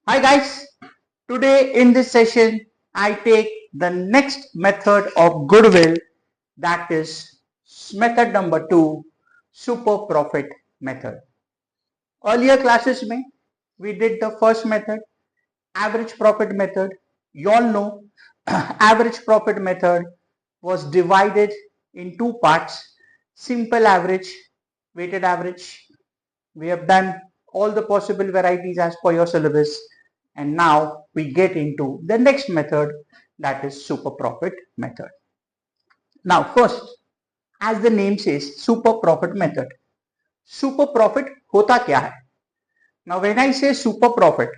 Hi guys, today in this session I take the next method of goodwill, that is method number 2, super profit method. Earlier classes mein we did the first method, average profit method. You all know average profit method was divided in two parts, simple average, weighted average. We have done all the possible varieties as per your syllabus, and now we get into the next method, that is super profit method. Now first, as the name says, super profit method. Super profit hota kya hai? Now when I say super profit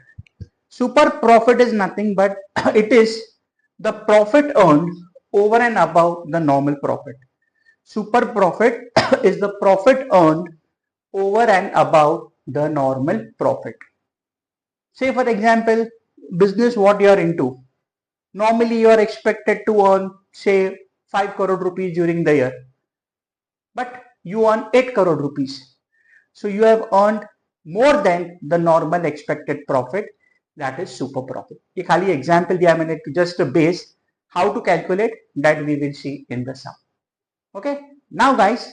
is nothing but it is the profit earned over and above the normal profit. Super profit is the profit earned over and above the normal profit. Say for example, business what you are into. Normally you are expected to earn say 5 crore rupees during the year, but you earn 8 crore rupees. So you have earned more than the normal expected profit, that is super profit. ये खाली example दिया मैंने just a base. How to calculate that we will see in the sum. Okay. Now guys,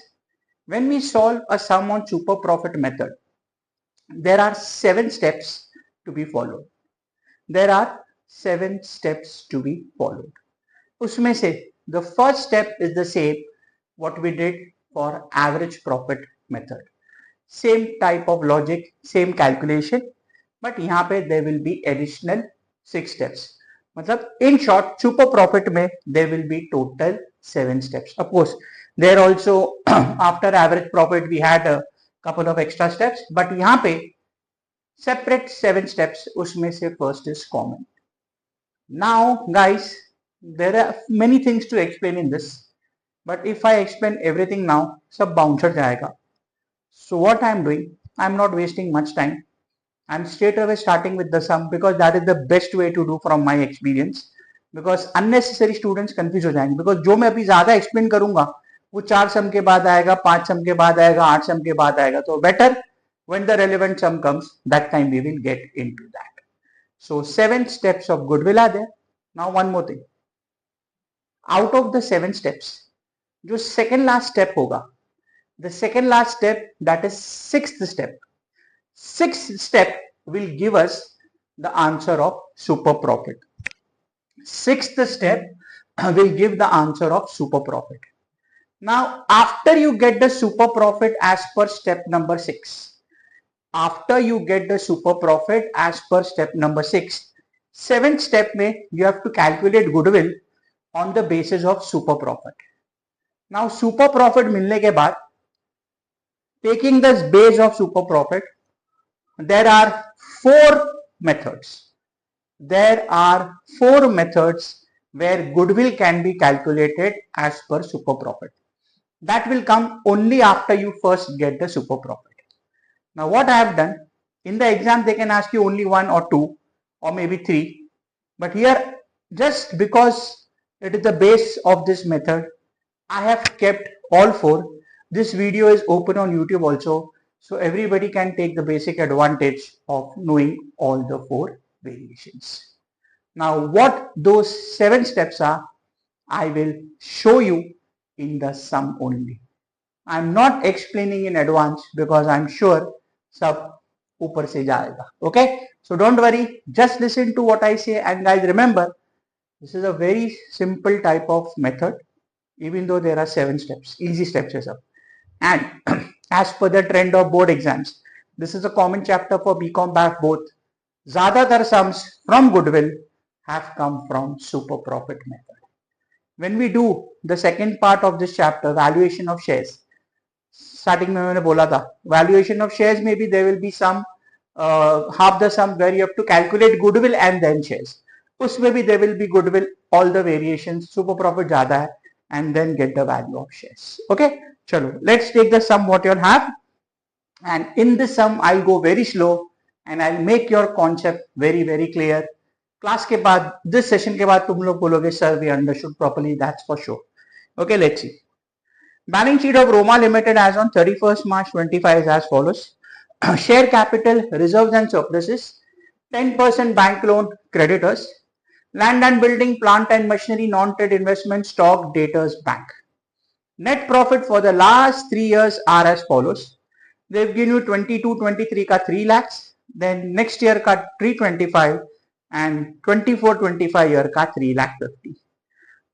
when we solve a sum on super profit method, there are 7 steps to be followed. There are 7 steps to be followed. उसमें से the first step is the same what we did for average profit method. Same type of logic, same calculation, but यहाँ पे there will be additional 6 steps. मतलब in short, super profit में there will be total 7 steps. Of course, there also after average profit we had a couple of extra steps, but यहाँ पे separate 7 steps, उसमें से first is common. Now guys, there are many things to explain in this, but if I explain everything now, सब bouncer जाएगा. So what I am doing, I am not wasting much time. I am straight away starting with the sum because that is the best way to do from my experience. Because unnecessary students confuse हो जाएंगे. Because जो मैं अभी ज़्यादा explain करूँगा, वो 4 सम के बाद आएगा, 5 सम के बाद आएगा, 8 सम के बाद आएगा. तो better when the relevant sum comes, that time we will get into that. So 7 steps of goodwill are there. Now one more thing. Out of the 7 steps, जो second last step होगा, the second last step, that is 6th step. 6th step will give us the answer of super profit. 6th step will give the answer of super profit. Now, after you get the super profit as per step number 6, after you get the super profit as per step number 6, 7th step में you have to calculate goodwill on the basis of super profit. Now, super profit मिलने के बाद, taking the base of super profit, there are 4 methods. There are 4 methods where goodwill can be calculated as per super profit. That will come only after you first get the super profit. Now what I have done, in the exam they can ask you only 1 or 2 or maybe 3. But here, just because it is the base of this method, I have kept all 4. This video is open on YouTube also. So everybody can take the basic advantage of knowing all the 4 variations. Now what those 7 steps are, I will show you in the sum only. I am not explaining in advance because I am sure सब ऊपर से जाएगा. Okay, so don't worry, just listen to what I say, and guys remember, this is a very simple type of method, even though there are 7 steps, easy steps है सब. And as per the trend of board exams, this is a common chapter for B.Com B.A.F both. ज़्यादातर sums from goodwill have come from super profit method. When we do the second part of this chapter, valuation of shares, starting में मैंने बोला था, valuation of shares maybe there will be some half the sum where you have to calculate goodwill and then shares. उसमें भी there will be goodwill, all the variations, super profit ज़्यादा है, and then get the value of shares. Okay, चलो, let's take the sum what you all have, and in this sum I'll go very slow and I'll make your concept very very clear. Class के बाद, this session के बाद तुम लोग बोलोगे sir we understood properly, that's for sure. Okay, let's see. Balance sheet of Roma Ltd as on 31st March 25 is as follows. Share capital, reserves and surpluses 10% bank loan creditors, land and building, plant and machinery, non-trade investment, stock, debtors, bank. Net profit for the last 3 years are as follows. They've given you 22-23 ka 3 lakhs, then next year ka 325 and 24-25 year ka 3 lakh 50.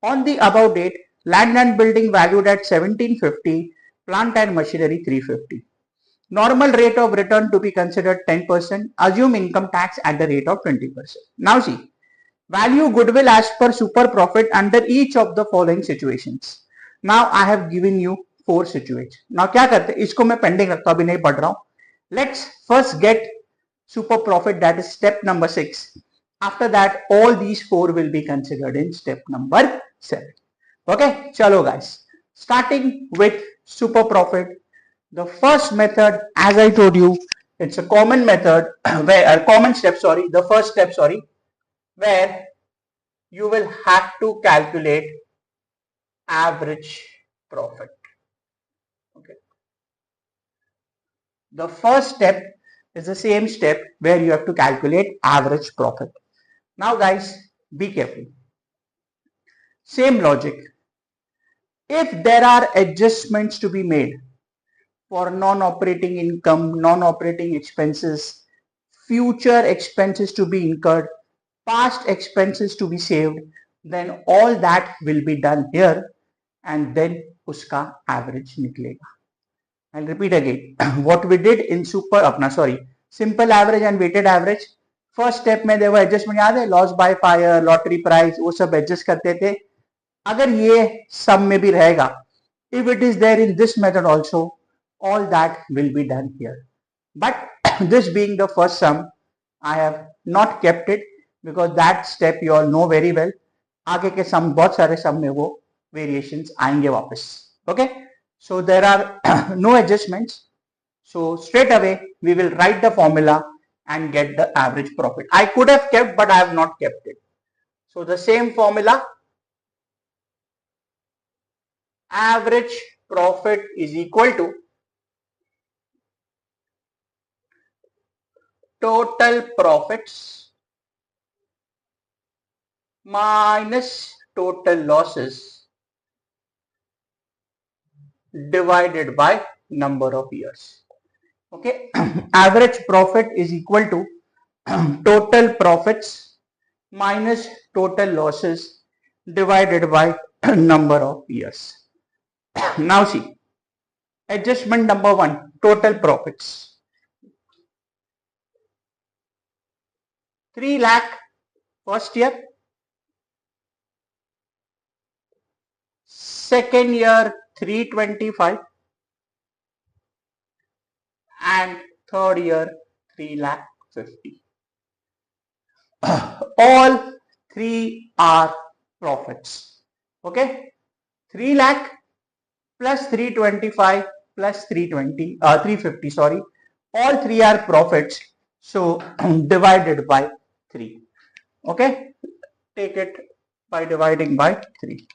On the above date, land and building valued at 1750, plant and machinery 350. Normal rate of return to be considered 10%. Assume income tax at the rate of 20%. Now see, value goodwill as per super profit under each of the following situations. Now I have given you 4 situations. Now क्या करते हैं, इसको मैं pending रखता हूं, अभी नहीं पढ़ रहा हूं. Let's first get super profit, that is step number 6. After that, all these 4 will be considered in step number 7. Okay, chalo guys. Starting with super profit, the first method, as I told you, it's a common method where common step, sorry, the first step, sorry, where you will have to calculate average profit. Okay. The first step is the same step where you have to calculate average profit. Now guys, be careful. Same logic. If there are adjustments to be made for non-operating income, non-operating expenses, future expenses to be incurred, past expenses to be saved, then all that will be done here and then uska average niklega. I'll repeat again. What we did in simple average and weighted average. First step में there were adjustment, याद है, loss by fire, lottery price, वो सब adjust करते थे. अगर ये sum में भी रहेगा, if it is there in this method also, all that will be done here. But this being the first sum, I have not kept it because that step you all know very well. आगे के sum, बहुत सारे sum में वो variations आएंगे वापस. Okay, so there are no adjustments. So straight away we will write the formula and get the average profit. I could have kept, but I have not kept it. So the same formula, average profit is equal to total profits minus total losses divided by number of years. Okay, average profit is equal to total profits minus total losses divided by number of years. Now see, adjustment number 1, total profits. 3 lakh first year, second year 325 and third year 3 lakh 50. All 3 are profits. Okay, 3 lakh plus 325 plus 350, sorry, all 3 are profits, so divided by 3. Okay, take it by dividing by 3.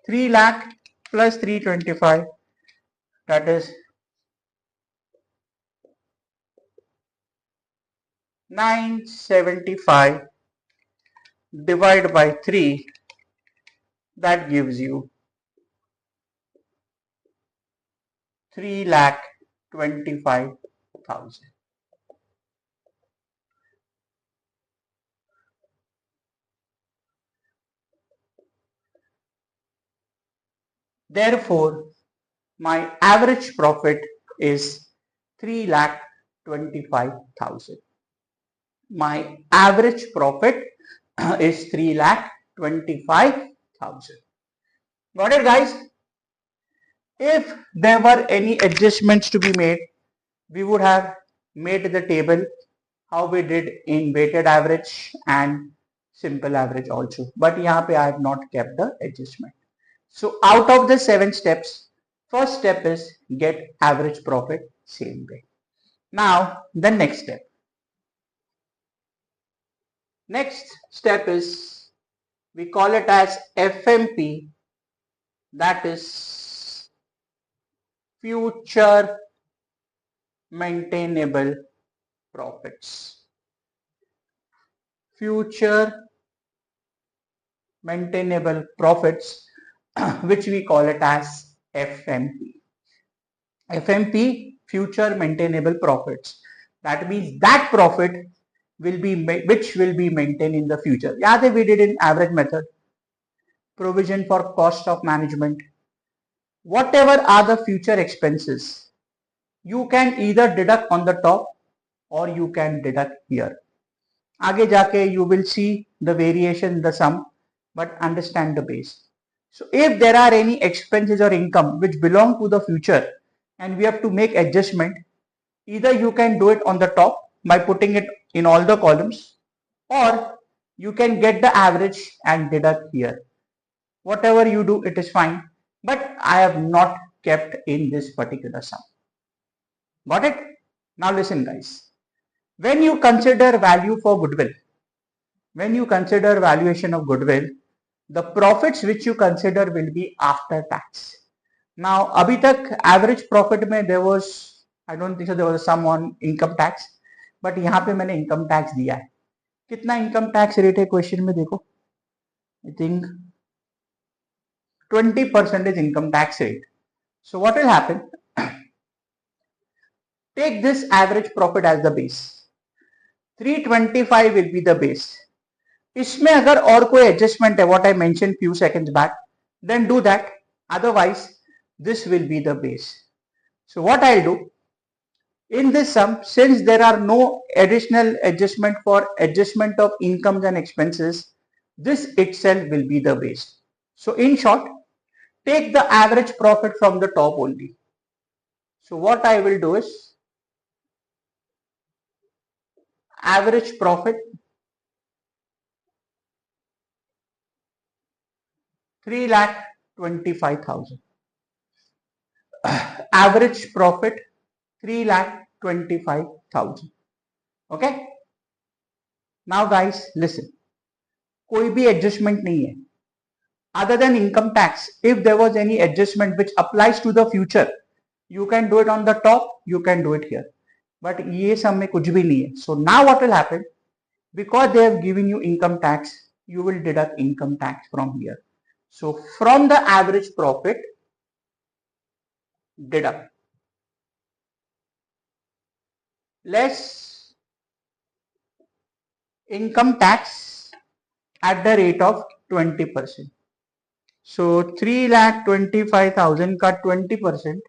3 lakh plus 325, that is 975 divided by 3, that gives you 3,25,000. Therefore, my average profit is 3,25,000. My average profit is 3,25,000. Got it, guys? If there were any adjustments to be made, we would have made the table how we did in weighted average and simple average also. But यहाँ पे I have not kept the adjustment. So out of the 7 steps, first step is get average profit, same way. Now the next step. Next step is, we call it as FMP, that is future maintainable profits. future maintainable profits, which we call it as FMP. FMP, future maintainable profits. That means that profit will be which will be maintained in the future. Yeah, we did in average method. Provision for cost of management. Whatever are the future expenses, you can either deduct on the top or you can deduct here. आगे जाके you will see the variation in the sum, but understand the base. So if there are any expenses or income which belong to the future and we have to make adjustment, either you can do it on the top by putting it in all the columns, or you can get the average and deduct here. Whatever you do, it is fine, but I have not kept in this particular sum. Got it? Now listen guys. When you consider value for goodwill, when you consider valuation of goodwill, the profits which you consider will be after tax. Now, अभी तक average profit में there was, I don't think so there was some on income tax, but यहाँ पे मैंने income tax दिया है. कितना income tax rate है question में देखो. I think 20% is income tax rate. So what will happen? Take this average profit as the base. 325 will be the base. इसमें अगर और कोई adjustment है, what I mentioned few seconds back, then do that. Otherwise, this will be the base. So what I'll do, in this sum, since there are no additional adjustment for adjustment of incomes and expenses, this itself will be the base. So in short, take the average profit from the top only. So what I will do is, average profit 3,25,000. Average profit 3,25,000. Okay. Now guys, listen. कोई भी adjustment नहीं है. Other than income tax, if there was any adjustment which applies to the future, you can do it on the top, you can do it here. But ये सब में कुछ भी नहीं है. So now what will happen? Because they have given you income tax, you will deduct income tax from here. So from the average profit, deduct less income tax at the rate of 20%. So 3,25,000 का 20%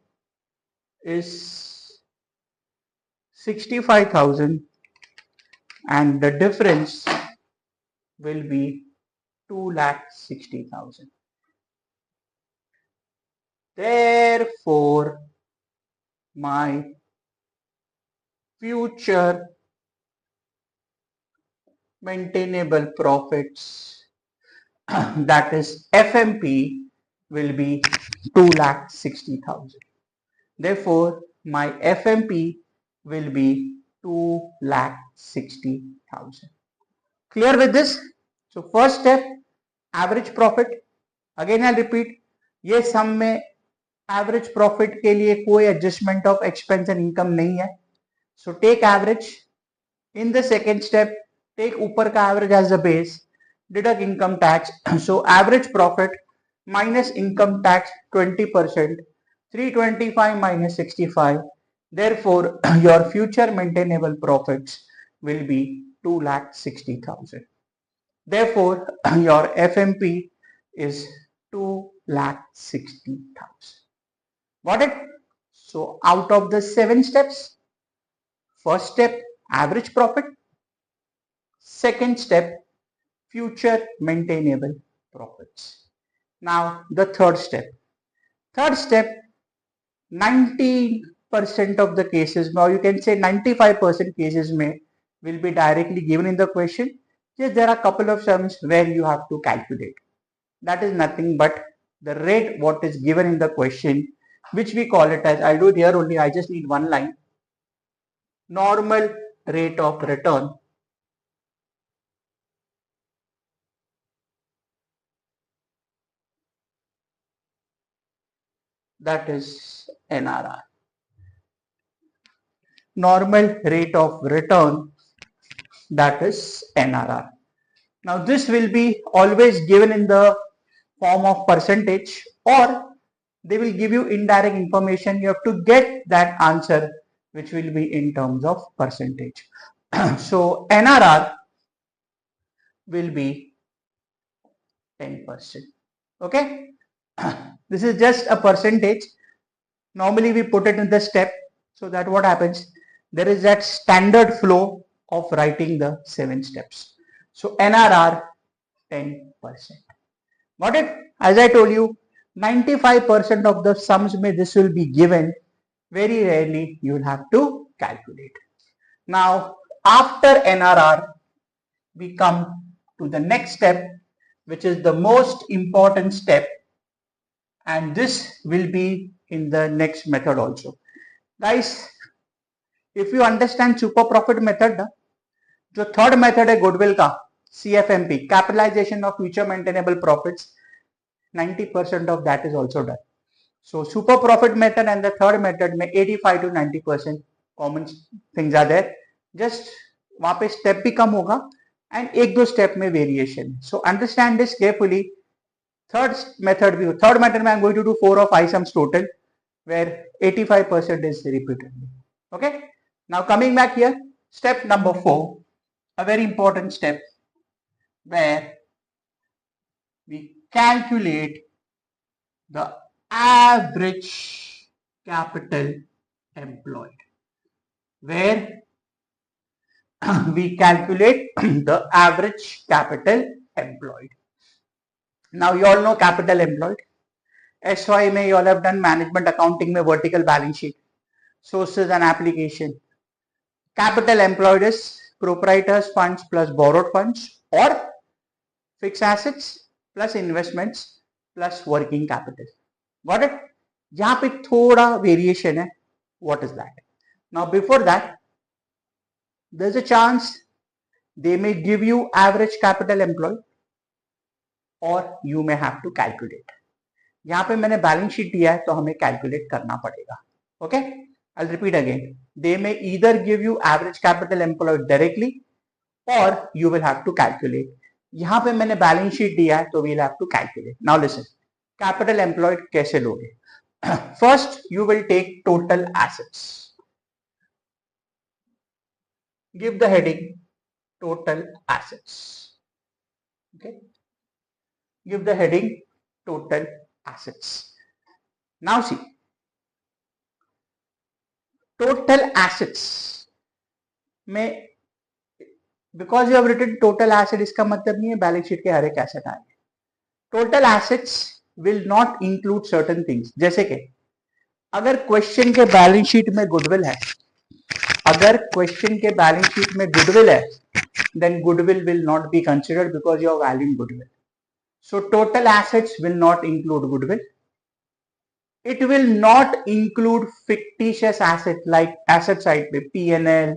is 65,000 and the difference will be 2,60,000. Therefore, my future maintainable profits, that is FMP, will be 2,60,000. Therefore, my FMP will be 2,60,000. Clear with this? So first step, average profit. Again I'll repeat, ये सम में average profit के लिए कोई adjustment of expense and income नहीं है. So take average. In the second step, take ऊपर का average as a base, deduct income tax. So average profit minus income tax 20%, 325 minus 65. Therefore, your future maintainable profits will be 2,60,000. Therefore, your FMP is 2,60,000. Got it? So out of the 7 steps, first step average profit, second step future maintainable profits. Now the third step. 90% of the cases, or you can say 95% cases will be directly given in the question. Yes, there are a couple of sums where you have to calculate. That is nothing but the rate what is given in the question, which we call it as, I do it here only, I just need one line, normal rate of return that is NRR. Normal rate of return that is NRR. Now this will be always given in the form of percentage, or they will give you indirect information. You have to get that answer which will be in terms of percentage. So NRR will be 10%. Okay. This is just a percentage. Normally we put it in the step, so that what happens, there is that standard flow of writing the 7 steps. So NRR 10%. Got it? As I told you, 95% of the sums may this will be given. Very rarely you will have to calculate. Now after NRR, we come to the next step, which is the most important step, and this will be in the next method also. Guys, if you understand super profit method, जो third method है goodwill का, CFMP, capitalisation of future maintainable profits, 90% of that is also done. So super profit method and the third method में 85 to 90% common things are there. Just वहां पे step भी कम होगा and एक दो स्टेप में variation. So understand this carefully. Third method में I'm going to do 4 or 5 sums total, where 85% is repeated. Okay. Now coming back here, step number 4, a very important step, where we calculate the average capital employed. Where we calculate the average capital employed. Now you all know capital employed. SY में you all have done management accounting में vertical balance sheet, sources and application. Capital employed is proprietors funds plus borrowed funds, or fixed assets plus investments plus working capital. Got it? यहाँ पे थोड़ा variation है. What is that? Now before that, there's a chance they may give you average capital employed, or you may have to calculate. यहाँ पे मैंने balance sheet दिया है तो हमें कैलकुलेट करना पड़ेगा. Okay, I'll repeat again. They may either give you average capital employed directly, or you will have to calculate. यहाँ पे मैंने बैलेंस शीट दिया है तो we'll have to calculate. Now listen, capital employed कैसे लोगे? First, you will take total assets. Give the heading total assets. Okay. Give the heading total assets. Now see, total assets में, because you have written total asset, इसका मतलब नहीं है balance sheet के हर एक asset आए. Total assets will not include certain things. जैसे कि अगर क्वेश्चन के बैलेंस शीट में गुडविल है, अगर क्वेश्चन के बैलेंस शीट में गुडविल है, then goodwill will not be considered because you are valuing goodwill. So total assets will not include goodwill. It will not include fictitious asset like asset side पे P&L,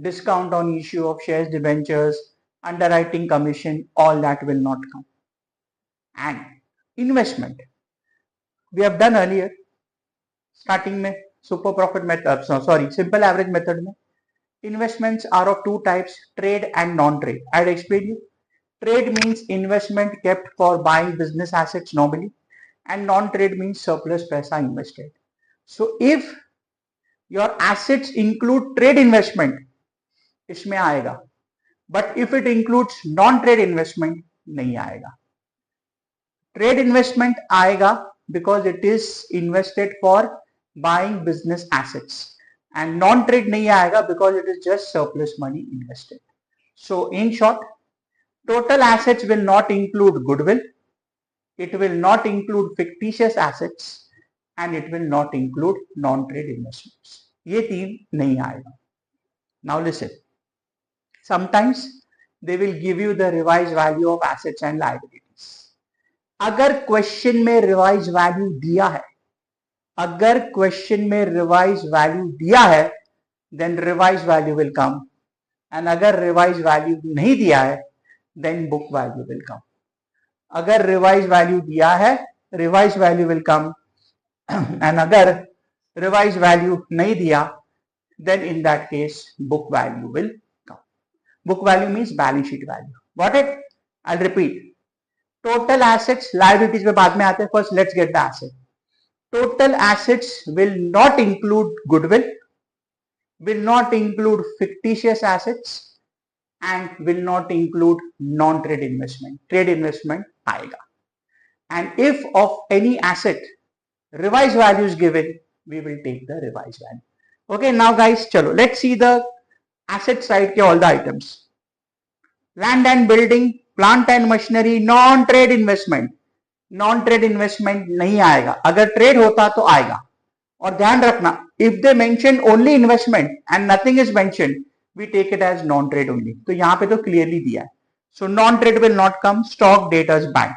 discount on issue of shares, debentures, underwriting commission, all that will not come. And investment, we have done earlier, starting में super profit method, sorry, simple average method में. Investments are of two types, trade and non-trade. I had explained you. Trade means investment kept for buying business assets normally, and non-trade means surplus paisa invested. So if your assets include trade investment, इसमें आएगा, but if it includes non-trade investment, नहीं आएगा. Trade investment आएगा because it is invested for buying business assets. And non-trade नहीं आएगा because it is just surplus money invested. So in short, total assets will not include goodwill, it will not include fictitious assets, and it will not include non-trade investments. ये तीन नहीं आएगा. Now listen, sometimes they will give you the revised value of assets and liabilities. अगर question में revise value दिया है, अगर question में रिवाइज वैल्यू दिया है, then revise value will come, and अगर रिवाइज वैल्यू नहीं दिया है, then book value will come. अगर रिवाइज वैल्यू दिया है, revise value will come, and अगर रिवाइज वैल्यू नहीं दिया, then in that case book value will come. Book value means balance sheet value. Got it? I repeat, total assets liabilities में बाद में आते हैं, first let's get the asset. Total assets will not include goodwill, will not include fictitious assets and will not include non-trade investment. Trade investment आएगा. And if of any asset revised value is given, we will take the revised value. Okay, now guys, chalo, let's see the asset side के all the items. Land and building, plant and machinery, non-trade investment. Non-trade investment नहीं आएगा. अगर trade होता तो आएगा. और ध्यान रखना, if they mention only investment and nothing is mention, we take it as non trade only. तो यहां पे तो क्लियरली दिया है. So non trade will not come. Stock, debtors, bank.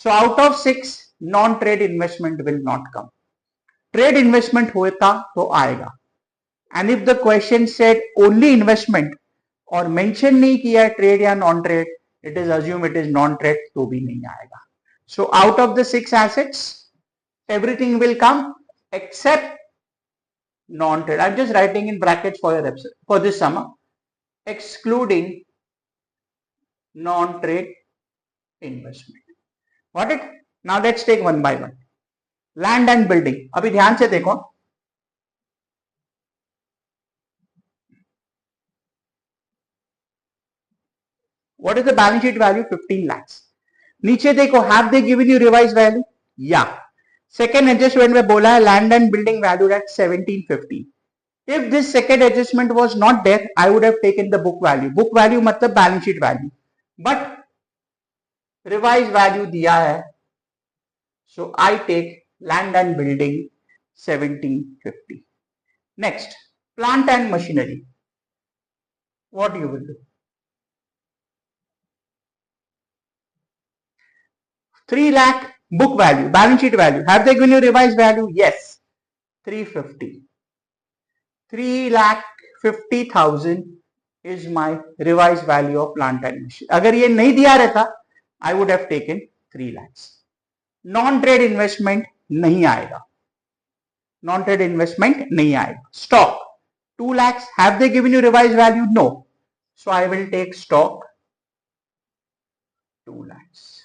So out of 6 non trade investment will not come. Trade investment होता तो आएगा. And if the question said only investment और मेंशन नहीं किया है ट्रेड या non trade, it is assume it is non trade, तो भी नहीं आएगा. सो out of the 6 assets everything will come except non-trade. I'm just writing in brackets for your for this summer, excluding non-trade investment. Got it? Now let's take one by one. Land and building. अभी ध्यान से देखो. What is the balance sheet value? 15 lakhs. नीचे देखो, have they given you revised value? Yeah. Second adjustment में बोला है land and building valued at 1750. If this second adjustment was not there, I would have taken the book value. Book value मतलब balance sheet value. But revised value दिया है, so I take land and building 1750. Next, plant and machinery. What you will do? 3 lakh book value, balance sheet value. Have they given you revised value? Yes. 350. 3,50,000 is my revised value of plant and machinery. अगर ये नहीं दिया रहता, I would have taken 3 lakhs. Non-trade investment नहीं आएगा. Non-trade investment नहीं आएगा. Stock 2 lakhs. Have they given you revised value? No. So I will take stock 2 lakhs.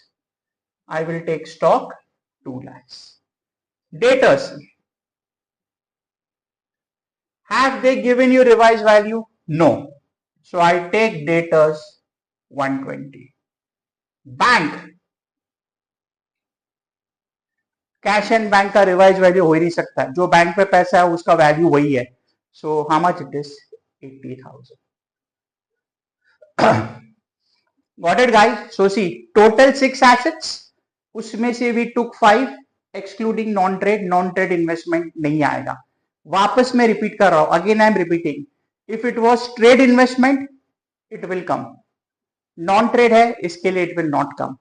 I will take stock 2 lakhs. Debtors. Have they given you revised value? No. So I take debtors 120. Bank. Cash and bank का revise value हो ही नहीं सकता. जो bank पे पैसा है उसका value वही है. So how much it is? 80,000. Got it guys? So see, total 6 assets, उसमें से we took 5 excluding non-trade. Non-trade investment नहीं आएगा. वापस मैं रिपीट कर रहा हूं, again I am repeating. If it was trade investment it will come. Non trade है, इसके लिए it will not come.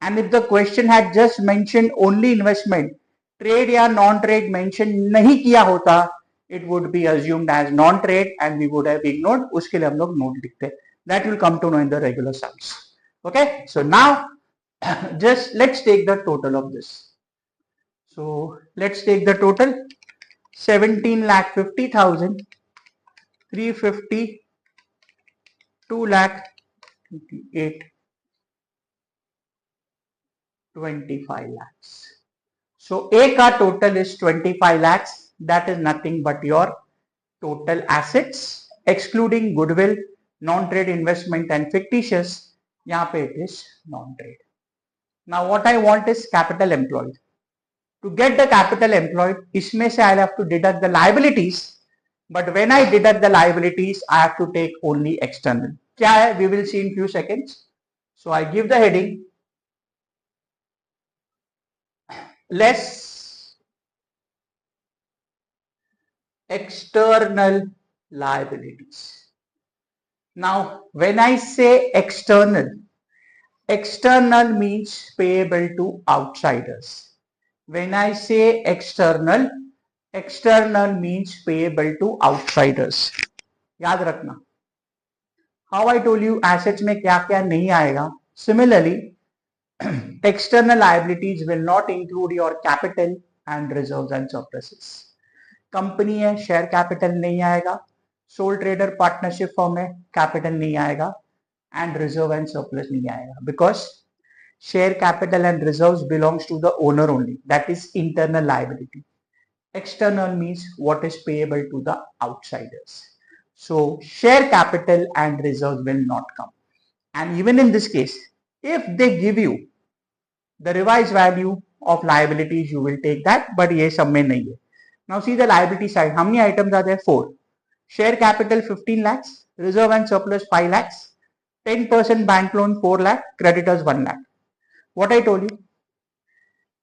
And if the question had just mention only investment, trade या नॉन ट्रेड मेंशन नहीं किया होता, it would be assumed as non trade and we would have ignored. उसके लिए हम लोग नोट लिखते हैं. That will come to know in the regular sums. Okay, so now just let's take the total of this. So let's take the total. 17,50,000, 350, 2,28, 25 lakhs. So A का total is 25 lakhs. That is nothing but your total assets excluding goodwill, non-trade investment and fictitious. यहाँ पे it is non-trade. Now what I want is capital employed. To get the capital employed, इसमें से I'll have to deduct the liabilities. But when I deduct the liabilities, I have to take only external. क्या है? We will see in few seconds. So I give the heading less external liabilities. Now when I say external, external means payable to outsiders. When I say external, external means payable to outsiders. याद रखना. How I told you assets में क्या क्या नहीं आएगा. Similarly, external liabilities will not include your capital and reserves and surpluses. Company है, share capital नहीं आएगा. सोल ट्रेडर पार्टनरशिप फॉर्म है, कैपिटल नहीं आएगा. and reserve and surplus नहीं आएगा, because share capital and reserves belongs to the owner only. That is internal liability. External means what is payable to the outsiders. So share capital and reserves will not come. And even in this case, if they give you the revised value of liabilities, you will take that, but ये सब में नहीं है. Now see the liability side. How many items are there? 4. Share capital 15 lakhs, reserve and surplus 5 lakhs, 10% bank loan 4 lakh, creditors 1 lakh. What I told you,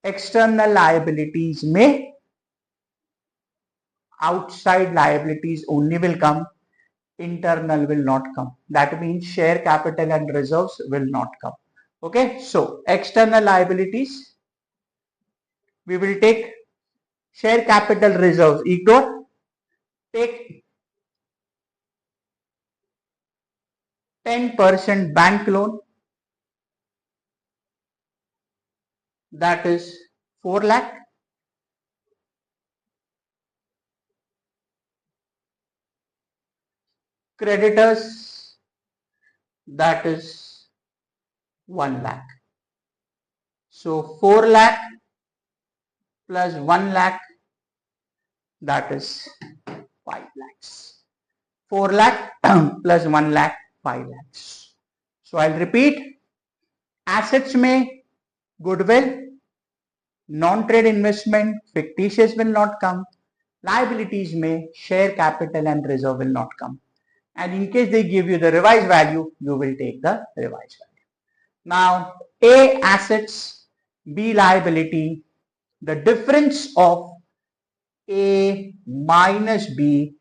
external liabilities may outside liabilities only will come, internal will not come. That means share capital and reserves will not come. Okay, so external liabilities, we will take share capital reserves equal, take 10% bank loan, that is 4 lakh, creditors, that is 1 lakh. So 4 lakh plus 1 lakh, that is 5 lakhs. 4 lakh plus 1 lakh, 5 lakhs. So I'll repeat, assets में goodwill, non-trade investment, fictitious will not come. Liabilities में share capital and reserve will not come. And in case they give you the revised value, you will take the revised value. Now, A assets, B liability, the difference of A minus B,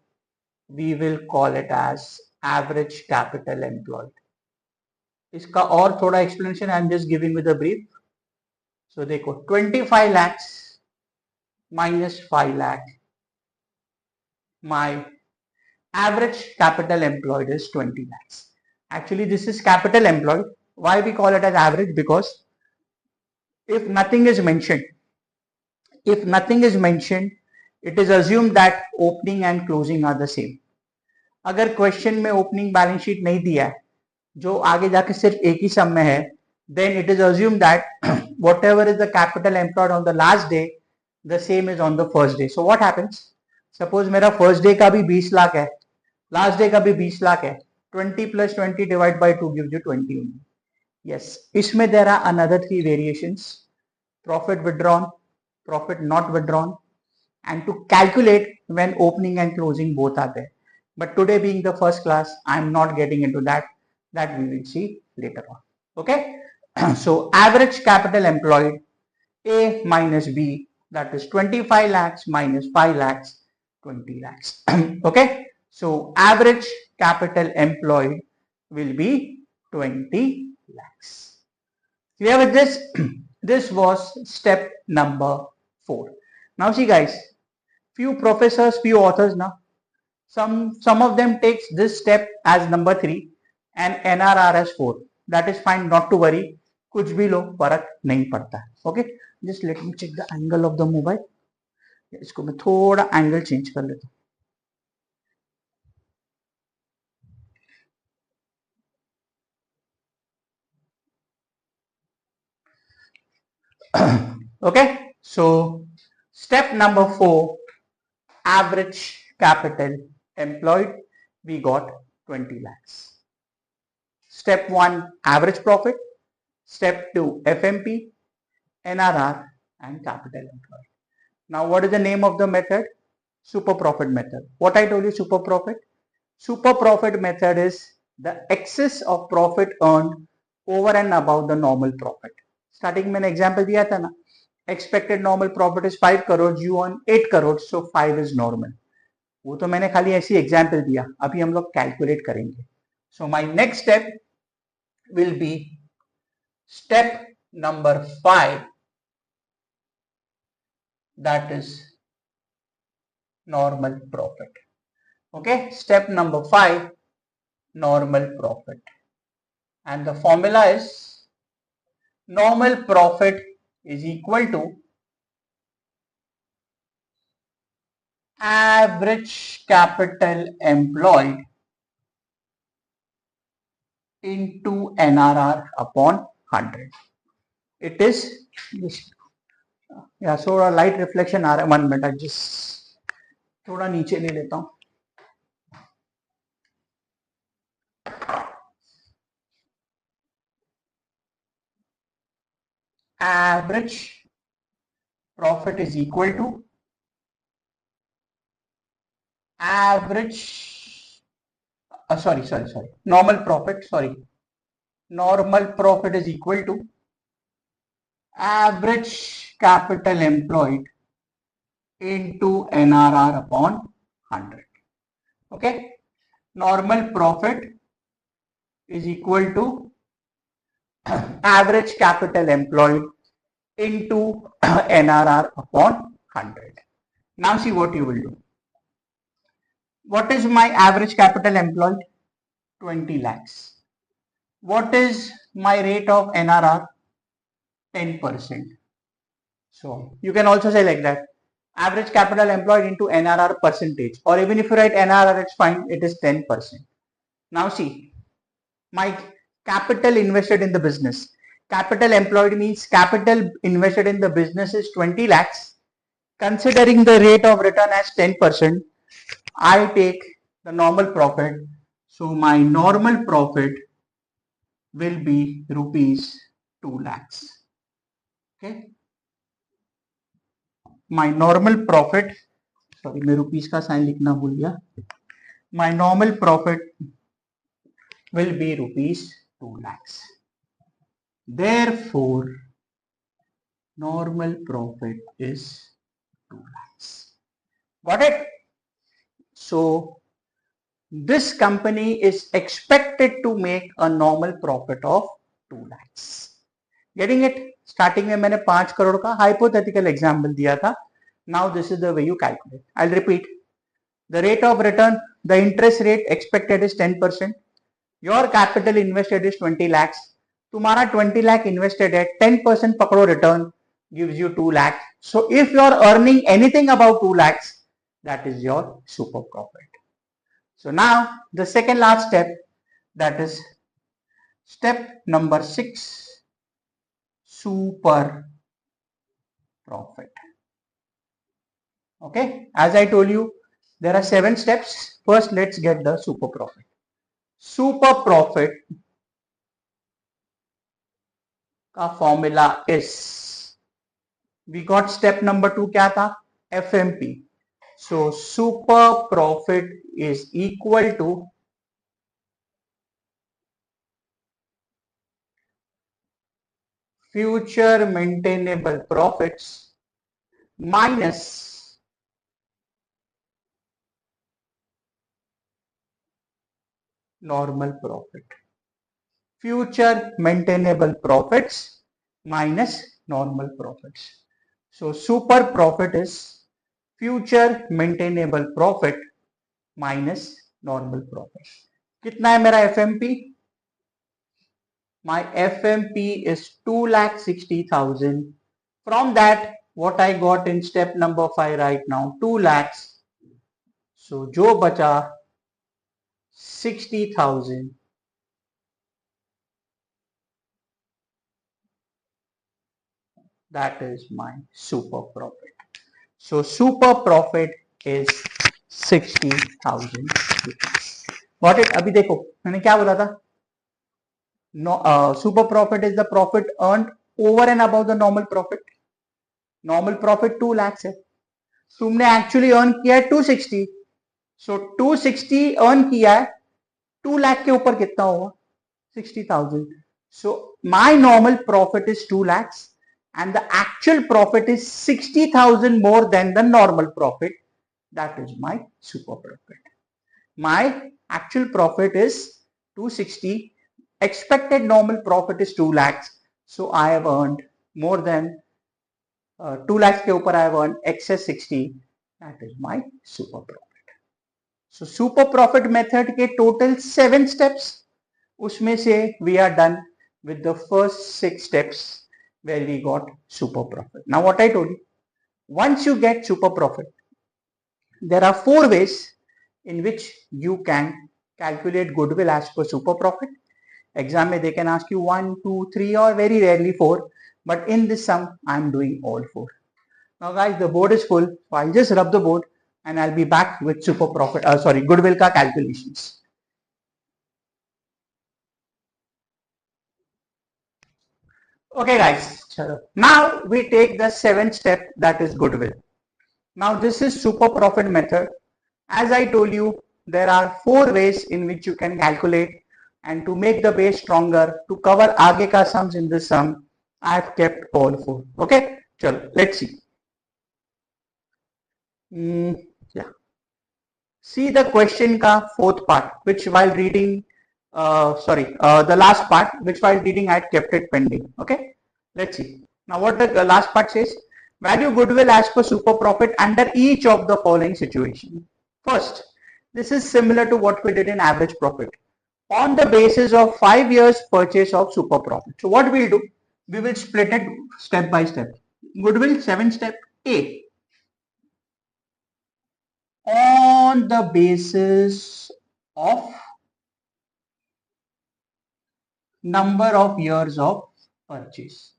we will call it as average capital employed. इसका और थोड़ा explanation, I am just giving with a brief. So देखो 25 lakhs minus 5 lakh, my average capital employed is 20 lakhs. Actually, this is capital employed. Why we call it as average? Because if nothing is mentioned, it is assumed that opening and closing are the same. अगर question में opening balance sheet नहीं दिया है, जो आगे जाके सिर्फ एक ही सम में है, then it is assumed that whatever is the capital employed on the last day, the same is on the first day. So what happens? Suppose मेरा first day का भी 20 लाख है, last day का भी 20 लाख है, 20 plus 20 divided by 2 gives you 20 only. Yes, इसमें there are another 3 variations: profit withdrawn, profit not withdrawn, and to calculate when opening and closing both are there. But today being the first class, I am not getting into that. That we will see later on. Okay. So average capital employed, A minus B, that is 25 lakhs minus 5 lakhs, 20 lakhs. Okay. So average capital employed will be 20 lakhs. Clear with this? This was step number 4. Now see guys, few professors, few authors now, some of them takes this step as number 3 and NRR as 4. That is fine, not to worry. कुछ भी लो, फर्क नहीं पड़ता है. Okay, just let me check the angle of the mobile. इसको मैं थोड़ा angle change कर लेता हूँ. Okay, so step number 4, average capital employed, we got 20 lakhs. Step 1, average profit. Step 2, FMP, NRR, and capital employed. Now, what is the name of the method? Super profit method. What I told you, super profit? Super profit method is the excess of profit earned over and above the normal profit. Starting में example दिया था ना, expected normal profit is 5 crores, you earn 8 crores, so 5 is normal. वो तो मैंने खाली ऐसी example दिया, अभी हम लोग कैलकुलेट करेंगे. So my next step will be step number 5, that is normal profit. Okay, step number 5, normal profit, and the formula is normal profit is equal to average capital employed into NRR upon 100. It is this. Yeah, so a light reflection आ रहा है. 1 minute, I just थोड़ा नीचे ले लेता हूँ. Average profit is equal to average. Sorry. Normal profit. Normal profit is equal to average capital employed into NRR upon 100. Okay. Normal profit is equal to average capital employed into NRR upon 100. Now see what you will do. What is my average capital employed? 20 lakhs. What is my rate of NRR? 10%. So you can also say like that. Average capital employed into NRR percentage, or even if you write NRR, it's fine, it is 10%. Now see, my capital invested in the business. Capital employed means capital invested in the business is 20 lakhs. Considering the rate of return as 10%, I take the normal profit. So my normal profit will be rupees 2 lakhs. Okay. My normal profit, sorry, मैं rupees का sign लिखना भूल गया. My normal profit will be rupees 2 lakhs. Therefore, normal profit is 2 lakhs. Got it? So this company is expected to make a normal profit of 2 lakhs. Getting it? Starting में मैंने 5 करोड़ का hypothetical example दिया था. Now this is the way you calculate. I'll repeat. The rate of return, the interest rate expected is 10%. Your capital invested is 20 lakhs. तुम्हारा 20 lakh invested है, 10% पकड़ो return gives you 2 lakhs. So if you are earning anything above 2 lakhs, that is your super profit. So now the second last step, that is step number 6, super profit. Okay, as I told you, there are 7 steps. First, let's get the super profit. Super profit का formula is, we got step number 2 क्या था? FMP. So super profit is equal to future maintainable profits minus normal profit. Future maintainable profits minus normal profits. So super profit is future maintainable profit minus normal profit. कितना है मेरा FMP? My FMP is 2,60,000. From that, what I got in step number 5 right now, 2 lakhs. So जो बचा 60,000. That is my super profit. So super profit is 60,000 rupees. Got it? अभी देखो मैंने क्या बोला था? No, super profit is the profit earned over and above the normal profit. Normal profit 2 lakhs है. तुमने actually earn किया है 260. So 260 earn किया है, 2 lakh के ऊपर कितना होगा? 60,000. So my normal profit is 2 lakhs and the actual profit is 60,000 more than the normal profit. That is my super profit. My actual profit is 260. Expected normal profit is 2 lakhs. So I have earned more than 2 lakhs के ऊपर I have earned excess 60. That is my super profit. So super profit method के total 7 steps. उसमें से we are done with the first 6 steps where we got super profit. Now what I told you, once you get super profit, there are 4 ways in which you can calculate goodwill as per super profit. Exam में they can ask you 1, 2, 3 or very rarely 4. But in this sum, I'm doing all 4. Now guys, the board is full. So I'll just rub the board and I'll be back with goodwill ka calculations. Okay guys, now we take the 7th step, that is goodwill. Now this is super profit method. As I told you, there are 4 ways in which you can calculate, and to make the base stronger, to cover aage ka sums in this sum, I have kept all 4. Okay, chalo, let's see. Yeah. See the question ka 4th part, which while reading, the last part, which while reading I had kept it pending. Okay, let's see. Now what the last part says, value goodwill as per super profit under each of the following situation. First, this is similar to what we did in average profit. On the basis of 5 years purchase of super profit. So what we'll do, we will split it step by step. Goodwill 7 step A. On the basis of number of years of purchase.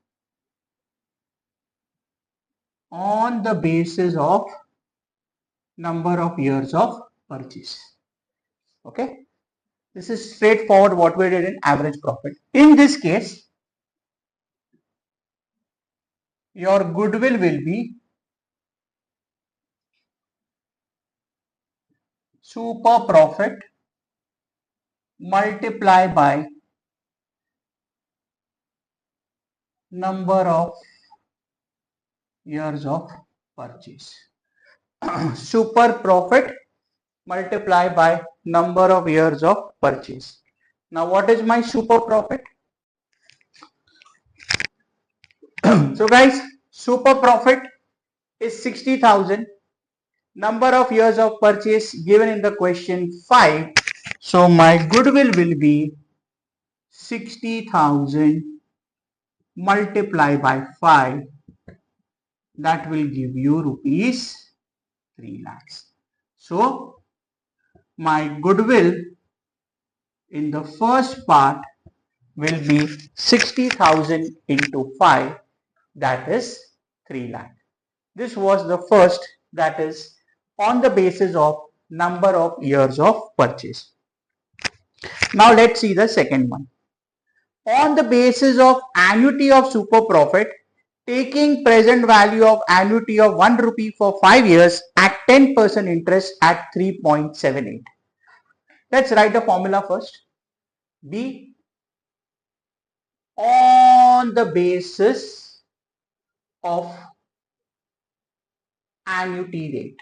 On the basis of number of years of purchase. Okay. This is straightforward what we did in average profit. In this case, your goodwill will be super profit multiply by number of years of purchase. Super profit multiply by number of years of purchase. Now what is my super profit? So guys, super profit is 60,000. Number of years of purchase given in the question 5. So my goodwill will be 60,000 multiply by 5. That will give you rupees 3 lakhs. So my goodwill in the first part will be 60,000 into 5, that is 3 lakh. This was the first, that is on the basis of number of years of purchase. Now let's see the second one. On the basis of annuity of super profit, taking present value of annuity of 1 rupee for 5 years at 10% interest at 3.78. Let's write the formula first. B, on the basis of annuity rate.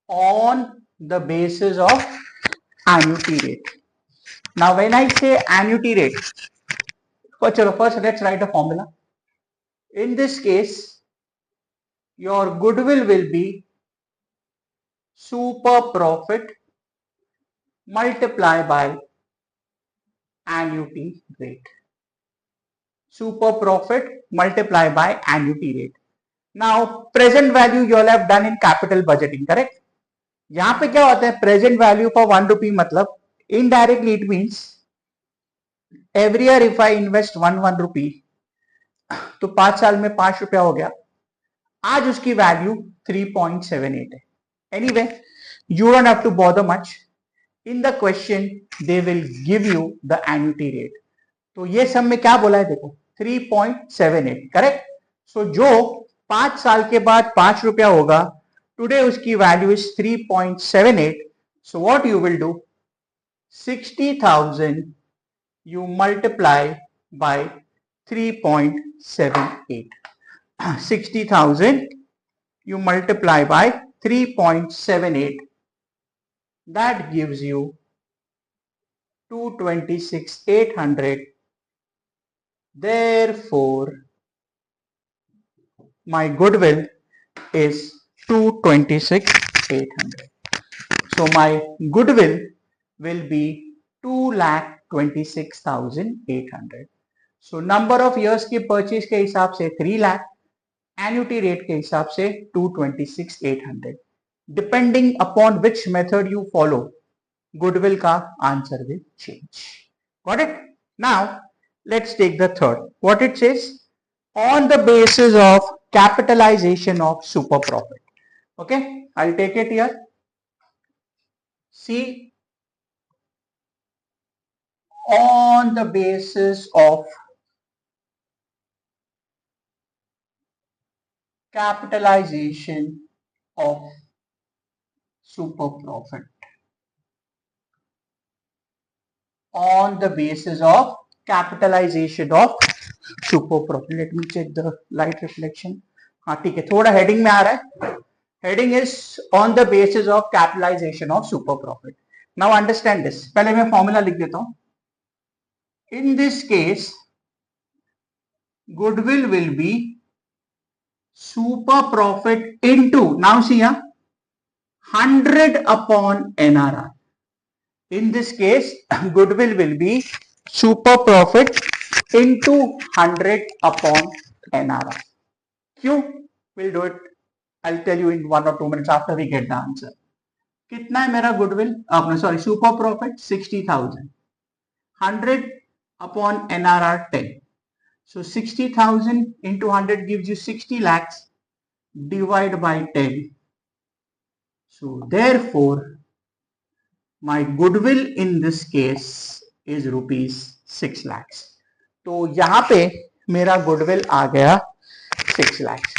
On the basis of annuity rate. Now when I say annuity rate, first let's write a formula. In this case, your goodwill will be super profit multiply by annuity rate. Super profit multiply by annuity rate. Now present value you all have done in capital budgeting, correct? यहाँ पे क्या होता है, present value for 1 rupee मतलब indirectly it means every year if I invest 1 rupee तो 5 साल में 5 रुपया हो गया, आज उसकी वैल्यू 3.78 है. Anyway, you don't have to bother much. In the question they will give you the annuity rate. तो ये सब में क्या बोला है देखो 3.78, करेक्ट. सो जो 5 साल के बाद 5 रुपया होगा, टुडे उसकी value is 3.78. So what you will do, 60,000 you multiply by 3.78. 60,000 you multiply by 3.78. That gives you 226,800. Therefore, my goodwill is 226,800. So my goodwill will be 2,26,800. So number of years के purchase के हिसाब से 3 lakh, annuity rate के हिसाब से 226,800. Depending upon which method you follow, goodwill का answer will change. Got it? Now, let's take the third. What it says? On the basis of capitalization of super profit. Okay, I'll take it here. See, on the basis of capitalization of super profit. On the basis of capitalization of super profit. Let me check the light reflection. हाँ ठीक है, थोड़ा heading में आ रहा है. Heading is on the basis of capitalization of super profit. Now understand this. पहले मैं formula लिख देता हूं. In this case, goodwill will be super profit into, now see here, 100 upon NRR. In this case, goodwill will be super profit into 100 upon NRR. Q, we'll do it. I'll tell you in 1 or 2 minutes after we get the answer. कितना है मेरा goodwill, अपना sorry super profit 60,000, 100 upon NRR 10. So 60,000 into 100 gives you 60 lakhs. Divide by 10. So therefore, my goodwill in this case is rupees 6 lakhs. तो यहां पे मेरा goodwill आ गया 6 lakhs.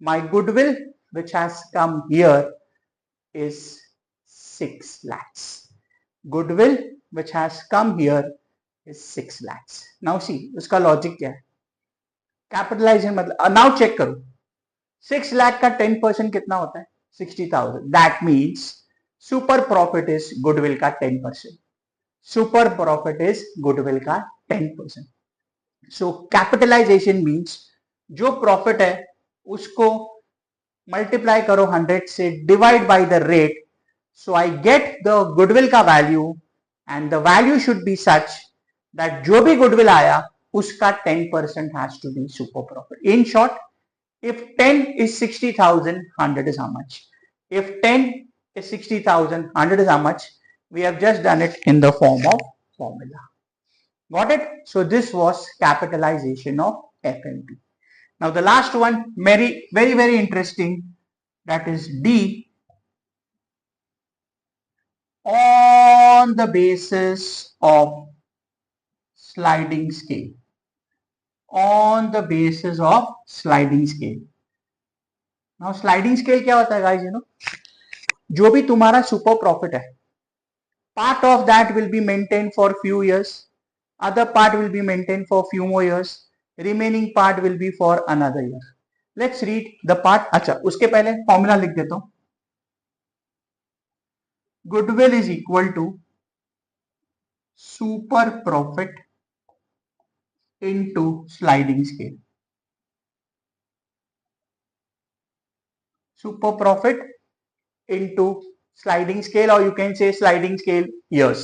My goodwill which has come here is 6 lakhs. Goodwill which has come here is 6 lakhs. Now see, उसका logic क्या है? Capitalisation मतलब, now check करो, 6 लाख का 10% कितना होता है? 60,000. That means super profit is goodwill का 10%. सुपर प्रॉफिट इज गुडविल का 10%. सो कैपिटलाइजेशन मीन्स जो प्रॉफिट है उसको मल्टीप्लाई करो 100 से, divide by the rate. So I get the goodwill का value and the value should be such that जो भी गुडविल आया उसका 10% has to be super profit. In short, if 10 is 60,000, 100 is how much? If 10 is 60,000, 100 is how much? We have just done it in the form of formula. Got it? So this was capitalization of FMP. Now the last one, very interesting, that is D. On the basis of sliding scale. On the basis of sliding scale. Now sliding scale क्या होता है guys? You know, जो भी तुम्हारा super profit है, part of that will be maintained for few years, other part will be maintained for few more years, remaining part will be for another year. Let's read the part. अच्छा, उसके पहले formula लिख देता हूं. Goodwill is equal to super profit into sliding scale. Super profit into sliding scale, or you can say sliding scale years.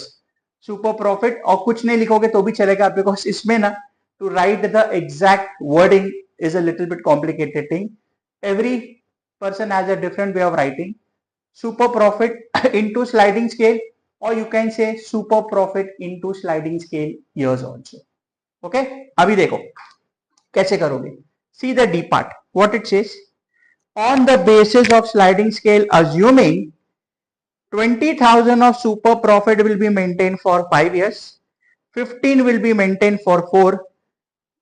Super profit और कुछ नहीं लिखोगे तो भी चलेगा, because इसमें ना to write the exact wording is a little bit complicated thing. Every person has a different way of writing. Super profit into sliding scale, or you can say super profit into sliding scale years also. Okay, अभी देखो कैसे करोगे. See the D part. What it says? On the basis of sliding scale, assuming 20,000 of super profit will be maintained for 5 years, 15 will be maintained for 4,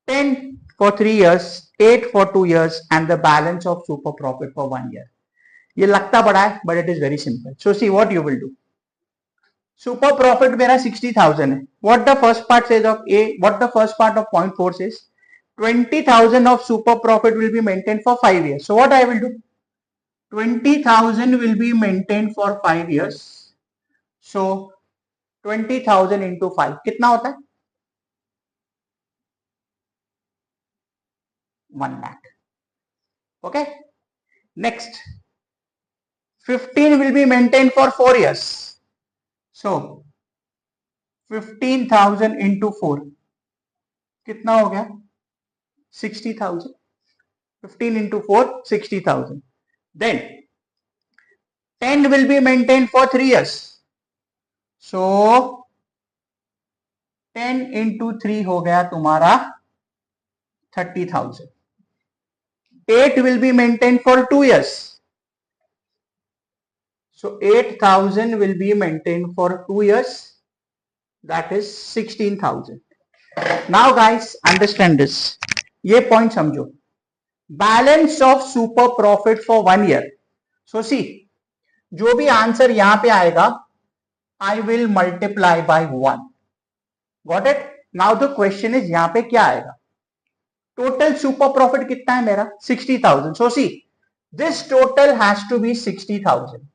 10 for 3 years, 8 for 2 years, and the balance of super profit for 1 year. ये लगता बड़ा है, but it is very simple. So see what you will do. Super profit मेरा 60,000 है. What the first part says of A, what the first part of point 4 says? 20,000 of super profit will be maintained for 5 years. So what I will do? 20,000 will be maintained for 5 years. So 20,000 into 5 कितना होता है? 1 lakh. Okay. Next, 15 will be maintained for 4 years. So 15,000 into 4 कितना हो गया? 60,000. 15 into 4, 60,000. Then 10 will be maintained for 3 years. So 10 into 3 हो गया तुम्हारा 30,000. 8 will be maintained for 2 years. So 8,000 will be maintained for 2 years. That is 16,000. Now guys, understand this. ये point समझो. Balance of super profit for 1 year. So see, जो भी answer यहां पे आएगा, I will multiply by 1. Got it? Now the question is यहां पे क्या आएगा? Total super profit कितना है मेरा? 60,000. So see, this total has to be 60,000.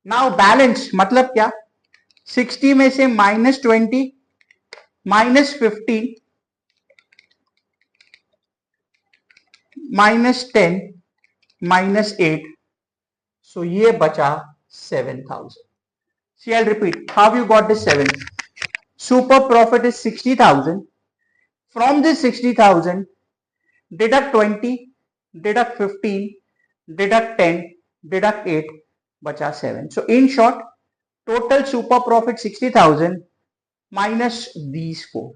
Now balance मतलब क्या? 60 में से -20, -15, -10, -8. So ये बचा 7,000. See, I'll repeat. How you got this 7? Super profit is 60,000. From this 60,000, deduct 20, deduct 15, deduct 10, deduct 8, बचा 7. So in short, total super profit 60,000 minus these 4.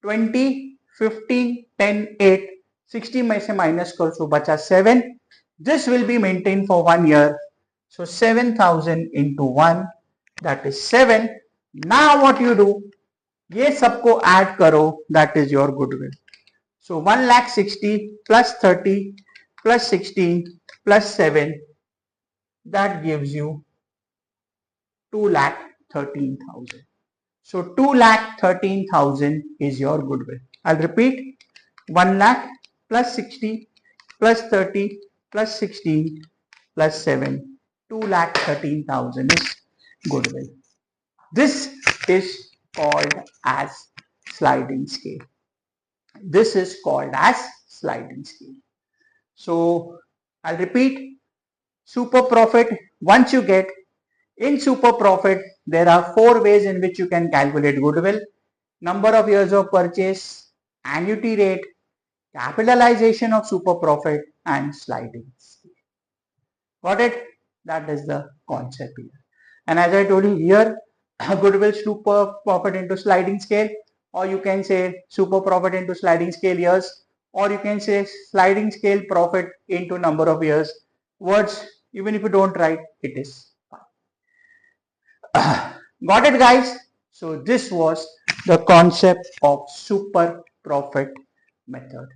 20, 15, 10, 8, 60 में से minus कर so बचा 7. This will be maintained for 1 year. So 7,000 into 1, that is 7. Now what you do? ये सबको add करो, that is your goodwill. So 1,60,000 plus 30 plus 16 plus 7, that gives you 2,13,000. So 2,13,000 is your goodwill. I'll repeat. 1 lakh plus 60 plus 30 plus 16 plus 7. 2,13,000 is goodwill. This is called as sliding scale. This is called as sliding scale. So I'll repeat. Super profit, once you get in super profit, there are 4 ways in which you can calculate goodwill: number of years of purchase, annuity rate, capitalization of super profit, and sliding scale. Got it? That is the concept here. And as I told you here, goodwill super profit into sliding scale, or you can say super profit into sliding scale years, or you can say sliding scale profit into number of years. Words, even if you don't write, it is fine. Got it, guys? So this was the concept of super profit method.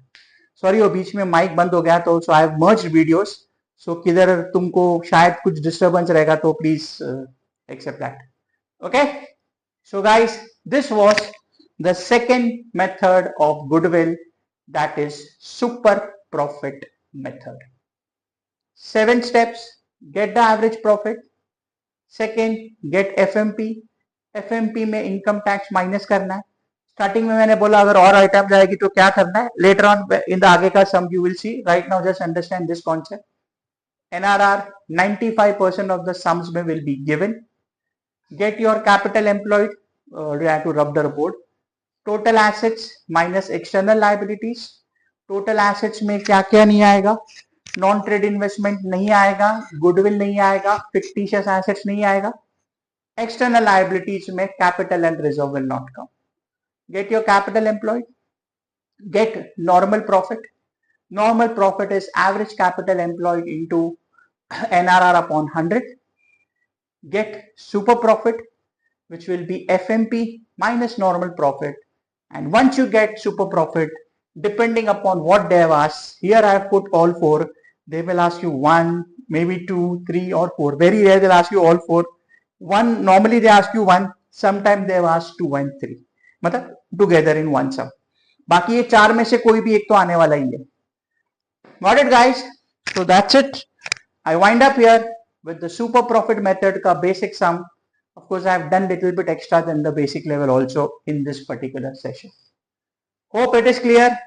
Sorry वो बीच में mike बंद हो गया तो so I have merged videos. सो किधर तुमको शायद कुछ डिस्टर्बेंस रहेगा तो please accept that. Okay. So guys, this was the second method of goodwill, that is super profit method. 7 steps. Get the average profit. Second, get FMP. FMP में income tax minus करना है. Starting में मैंने बोला अगर और item जाएगी तो क्या करना है. लेटर ऑन इन द आगे का sum you will see. Right now just understand this concept. NRR 95% of the sums में will be given. Get your capital employed. You have to rub the board. Total assets minus external liabilities. Total assets में क्या क्या नहीं आएगा. Non trade investment नहीं आएगा, goodwill नहीं आएगा, फिक्टिशियस एसेट्स नहीं आएगा. एक्सटर्नल लायबिलिटीज में capital and reserve will not come. Get your capital employed. Get normal profit. Normal profit is average capital employed into NRR upon 100. Get super profit, which will be FMP minus normal profit. And once you get super profit, depending upon what they have asked, here I have put all 4. They will ask you 1, maybe 2, 3 or 4. Very rare they'll ask you all 4. 1, normally they ask you 1. Sometimes they have asked 2 and 3. मतलब together in one sum. बाकी ये 4 में से कोई भी एक तो आने वाला ही है. Got it, guys? So that's it. I wind up here with the super profit method का basic sum. Of course, I have done little bit extra than the basic level also in this particular session. Hope it is clear.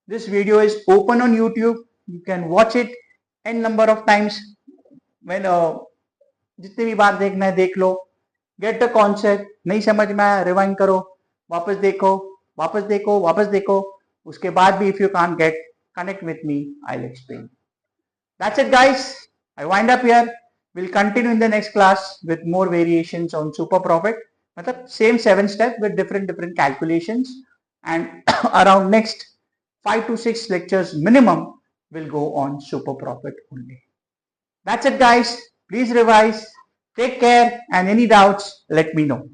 This video is open on YouTube. You can watch it n number of times. When जितनी भी बार देखना है देख लो. Get the concept. नहीं समझ में आया rewind करो, वापस देखो, वापस देखो, वापस देखो. उसके बाद भी if you can't get, connect with me. I'll explain. That's it, guys. I wind up here. We'll continue in the next class with more variations on super profit. मतलब same 7 steps with different calculations, and around next 5 to 6 lectures minimum will go on super profit only. That's it guys. Please revise. Take care, and any doubts let me know.